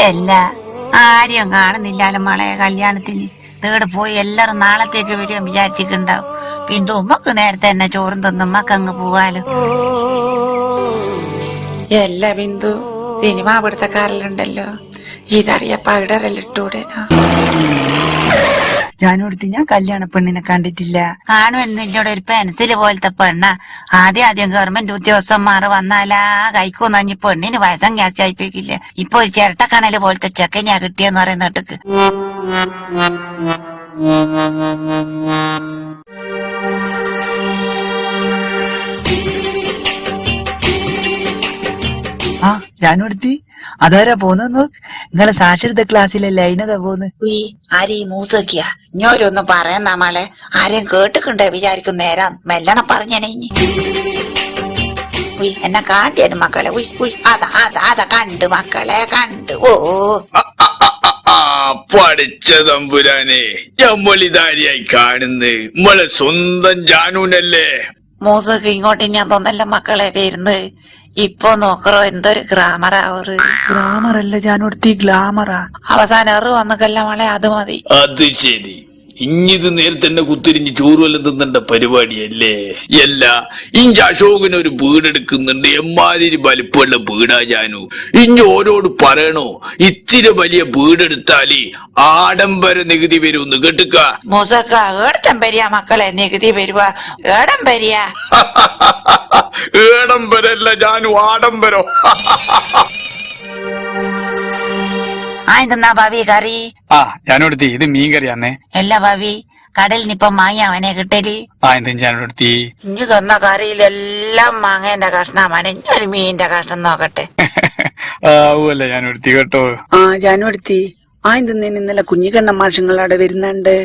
അല്ല ആരെയും കാണുന്നില്ലാലോ മോളെ കല്യാണത്തിന്. തേട് പോയി എല്ലാരും നാളത്തേക്ക് വരും വിചാരിച്ചിട്ടുണ്ടാവും. ബിന്ദു ഉമ്മക്ക് നേരത്തെ തന്നെ ചോറും തിന്നും ഉമ്മക്ക് അങ്ങ് പോവാലോ. എല്ലാ ബിന്ദു സിനിമ പിടുത്തക്കാരിലുണ്ടല്ലോ, ഇതറിയപ്പ ഇടറല്ലിട്ടൂടെ. ജാനുവടുത്ത് ഞാൻ കല്യാണ പെണ്ണിനെ കണ്ടിട്ടില്ല. കാണുമെന്നില്ലൂടെ ഒരു പെൻസില് പോലത്തെ പെണ്ണ. ആദ്യം ഗവൺമെന്റ് ഉദ്യോഗസ്ഥന്മാർ വന്നാലാ കൈക്കൊന്നും അഞ്ഞി പെണ്ണിന് വയസ്സം ഗ്യാസ് ചായിപ്പിക്കില്ല. ഇപ്പൊ ഒരു ചിരട്ടക്കണല് പോലത്തെ ചെക്കനെയാ കിട്ടിയെന്ന് പറയുന്ന കേട്ടക്ക്. ആ ജാനുവടുത്തി അതാരാ പോന്നു? നിങ്ങളെ സാക്ഷരത ക്ലാസ്സിലല്ലേ അതിനതാ പോന്ന്. ആരീ മൂസക്കിയ ഇഞ്ഞോരൊന്നും പറയാൻ നമ്മളെ ആരെയും കേട്ടിട്ടുണ്ടേ വിചാരിക്കും. നേരം മെല്ലണം പറഞ്ഞേനെ ഇനി. എന്നെ കാണ്ടിയാണ് മക്കളെ. അതാ കണ്ട് മക്കളെ കണ്ട്. ഓ പഠിച്ച തമ്പുരാനെ, നമ്മളിതാരിയായി കാണുന്നത് നമ്മളെ സ്വന്തം ജാനൂനല്ലേ? മൂസക്ക് ഇങ്ങോട്ട് ഞാൻ തോന്നല്ല മക്കളെ വരുന്നത്. ഇപ്പൊ നോക്കറോ എന്തൊരു ഗ്രാമറാവറ്. ഗ്രാമറല്ല ജാനുവടുത്തി, ഗ്ലാമറാ. അവസാനം എറു വന്നക്കല്ല മോളെ, അത് മതി. അത് ശരി, ഇഞ്ഞിത് നേരത്തെ തന്നെ കുത്തിരിഞ്ഞ് ചോറുവല്ലം തിന്നണ്ട പരിപാടിയല്ലേ? അല്ല, ഇഞ്ച അശോകന് ഒരു വീടെടുക്കുന്നുണ്ട്. എമ്മാതിരി വലിപ്പമുള്ള വീടാ ജാനു. ഇഞ്ഞ ഓരോട് പറയണോ, ഇത്തിരി വലിയ വീടെടുത്താല് ആഡംബര നികുതി വരുമെന്ന് കേട്ടുക്ക. മൂസക്ക ഏടം വരിക മക്കളെ നികുതി വരുക? ഏടം വരിക? ഏടംബരല്ല ജാനു, ആഡംബരോ. ആയെന്നാ ഭാവി കറി? ആ ഞാനോടുത്തി ഇത് മീൻ കറിയാന്നേ. എല്ലാ ഭാവി കടലിനിപ്പൊ മാങ്ങ അവനെ കിട്ടല്. ആ എന്തും ഞാനോടുത്തി ഇഞ്ചു തന്ന കറിയിലെല്ലാം മാങ്ങേന്റെ കഷ്ണമാണ്. ഇഞ്ഞൊരു മീനിന്റെ കഷ്ണം നോക്കട്ടെ. ആവൂല്ല ഞാനോടുത്തി കേട്ടോ. ആ ജാനുവടുത്തി ആ എന്തെന്നേന് ഇന്നലെ കുഞ്ഞിക്കണ്ണ മാഷങ്ങളവിടെ വരുന്നുണ്ട്.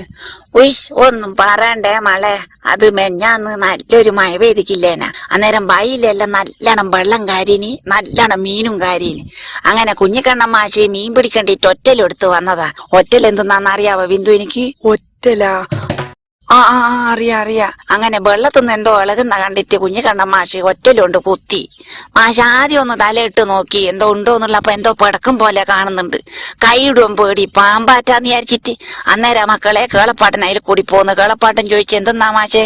ഉയ്ഷ് ഒന്നും പറയണ്ടേ മളെ, അത് മെഞ്ഞാന്ന് നല്ലൊരു മഴ പെയ്തിക്കില്ലേനാ. അന്നേരം വയലെല്ലാം നല്ലോണം വെള്ളം കാരിനി, നല്ലോണം മീനും കാരിനി. അങ്ങനെ കുഞ്ഞിക്കണ്ണ മാഷി മീൻ പിടിക്കണ്ടിട്ട് ഒറ്റലെടുത്ത് വന്നതാ. ഒറ്റൽ എന്തെന്നാന്നറിയാവോ ബിന്ദു എനിക്ക്? ഒറ്റലാ? ആ ആ അറിയാ. അങ്ങനെ വെള്ളത്തുനിന്ന് എന്തോ ഇളകുന്ന കണ്ടിട്ട് കുഞ്ഞിക്കണ്ണൻ മാഷി ഒറ്റലുകൊണ്ട് കുത്തി. മാഷ് ആദ്യം ഒന്ന് തലയിട്ട് നോക്കി എന്തോ ഉണ്ടോ എന്നുള്ളപ്പോ എന്തോ പിടക്കും പോലെ കാണുന്നുണ്ട്. കൈയിടും പേടി പാമ്പാറ്റാന്ന് വിചാരിച്ചിട്ട്. അന്നേരം മക്കളെ കേളപ്പാട്ടൻ അതിൽ കൂടി പോന്ന്. കേളപ്പാട്ടൻ ചോദിച്ചു എന്തെന്നാ മാഷേ?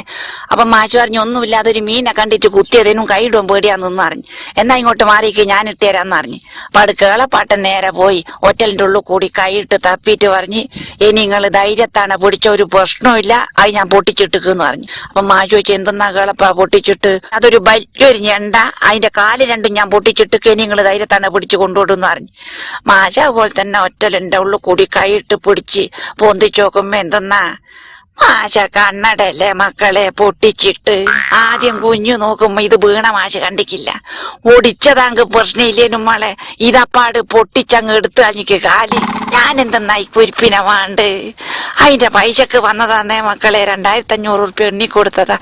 അപ്പൊ മാഷ് പറഞ്ഞു ഒന്നുമില്ല, അതൊരു മീനെ കണ്ടിട്ട് കുത്തിയതിനും കൈയിടും പേടിയാന്ന് പറഞ്ഞു. എന്നാ ഇങ്ങോട്ട് മാറിക്ക് ഞാൻ ഇട്ടുതരാന്ന് പറഞ്ഞു. അപ്പൊ അത് കേളപ്പാട്ടൻ നേരെ പോയി ഒറ്റലിന്റെ ഉള്ളിൽ കൂടി കൈയിട്ട് തപ്പിയിട്ട് പറഞ്ഞ് ഇനി നിങ്ങൾ ധൈര്യത്താണ് പിടിച്ച ഒരു പ്രശ്നമില്ല, ഞാൻ പൊട്ടിച്ചിട്ടെന്ന് പറഞ്ഞു. അപ്പൊ മാഷ് ചോദിച്ചു എന്തെന്നാ കേളപ്പാ പൊട്ടിച്ചിട്ട്? അതൊരു വലിയൊരു ഞണ്ട, അതിന്റെ കാല് രണ്ടും ഞാൻ പൊട്ടിച്ചിട്ട് നിങ്ങൾ ധൈര്യത്താണ് പിടിച്ച് കൊണ്ടുപോടുന്ന് പറഞ്ഞു. മാഷ അതുപോലെ തന്നെ ഒറ്റലിന്റെ ഉള്ളിൽ കൂടി കൈയിട്ട് പിടിച്ച് പൊന്തിച്ചു നോക്കുമ്പോ എന്തെന്നാ മാഷ കണ്ണടല്ലേ മക്കളെ പൊട്ടിച്ചിട്ട്. ആദ്യം കുഞ്ഞു നോക്കുമ്പോ ഇത് വീണ മാഷ് കണ്ടിക്കില്ല. ഒടിച്ചതാങ്ക് പ്രശ്നമില്ലേനും മോളെ, ഇതപ്പാട് പൊട്ടിച്ചങ്ങ് എടുത്തു കഴിഞ്ഞിക്ക് കാല്. ഞാൻ എന്തെന്നാ ഈ കുരിപ്പിനെ വേണ്ട? അതിന്റെ പൈസക്ക് വന്നതാന്നേ മക്കളെ, 2500 ഉറുപ്പ്യ എണ്ണി കൊടുത്തതാ.